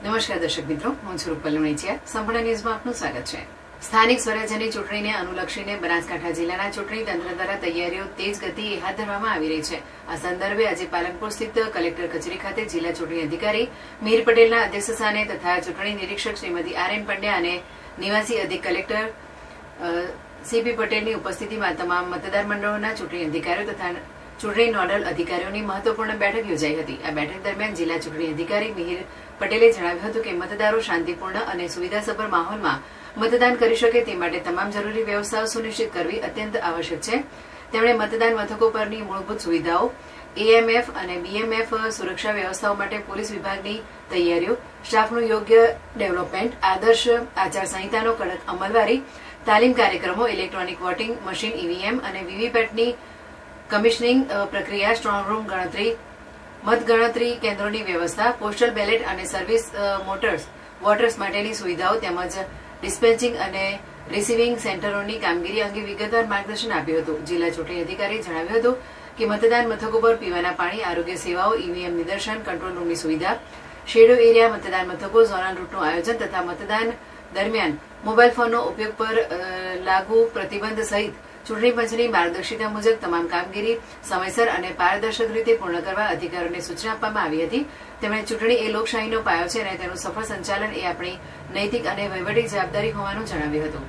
નમસ્કાર દર્શક મિત્રો, હું છું રૂપલ લુણીચિયા. સંપૂર્ણ ન્યૂઝમાં આપનું સ્વાગત છે. સ્થાનિક સ્વરાજ્યની ચૂંટણીને અનુલક્ષીને બનાસકાંઠા જિલ્લાના ચૂંટણી તંત્ર દ્વારા તૈયારીઓ તેજ ગતિએ હાથ ધરવામાં આવી રહી છે. આ સંદર્ભે આજે પાલનપુર સ્થિત કલેક્ટર કચેરી ખાતે જિલ્લા ચૂંટણી અધિકારી મિહિર પટેલના અધ્યક્ષસ્થાને તથા ચૂંટણી નિરીક્ષક શ્રીમતી આર એન પંડ્યા અને નિવાસી અધિક કલેક્ટર સીપી પટેલની ઉપસ્થિતિમાં તમામ મતદાર મંડળોના ચૂંટણી અધિકારીઓ તથા ચૂંટણી નોડલ અધિકારીઓની મહત્વપૂર્ણ બેઠક યોજાઈ હતી. આ બેઠક દરમિયાન જિલ્લા ચૂંટણી અધિકારી મિહિર પટેલે જણાવ્યું હતું કે મતદારો શાંતિપૂર્ણ અને સુવિધાસભર માહોલમાં મતદાન કરી શકે તે માટે તમામ જરૂરી વ્યવસ્થાઓ સુનિશ્ચિત કરવી અત્યંત આવશ્યક છે. તેમણે મતદાન મથકો પરની મૂળભૂત સુવિધાઓ, એએમએફ અને બીએમએફ સુરક્ષા વ્યવસ્થાઓ માટે પોલીસ વિભાગની તૈયારીઓ, સ્ટાફનું યોગ્ય ડેવલપમેન્ટ, આદર્શ આચારસંહિતાનો કડક અમલવારી, તાલીમ કાર્યક્રમો, ઇલેક્ટ્રોનિક વોટિંગ મશીન ઈવીએમ અને વીવીપેટની કમિશનિંગ પ્રક્રિયા, સ્ટ્રોંગ રૂમ ગણતરી, મતગણતરી કેન્દ્રોની વ્યવસ્થા, પોસ્ટલ બેલેટ અને સર્વિસ વોટર્સ માટેની સુવિધાઓ તેમજ ડિસ્પેચિંગ અને રિસીવિંગ સેન્ટરોની કામગીરી અંગે વિગતવાર માર્ગદર્શન આપ્યું હતું. જિલ્લા ચૂંટણી અધિકારીએ જણાવ્યું હતું કે મતદાન મથકો પર પીવાના પાણી, આરોગ્ય સેવાઓ, ઈવીએમ નિદર્શન, કંટ્રોલ રૂમની સુવિધા, શેડો એરિયા, મતદાન મથકો, ઝોનલ રૂટનું આયોજન તથા મતદાન દરમિયાન મોબાઈલ ફોનનો ઉપયોગ પર લાગુ પ્રતિબંધ સહિત ચૂંટણી પંચની માર્ગદર્શિકા મુજબ તમામ કામગીરી સમયસર અને પારદર્શક રીતે પૂર્ણ કરવા અધિકારીઓને સૂચના આપવામાં આવી હતી. તેમણે ચૂંટણી એ લોકશાહીનો પાયો છે અને તેનું સફળ સંચાલન એ આપણી નૈતિક અને વહીવટી જવાબદારી હોવાનું જણાવ્યું હતું.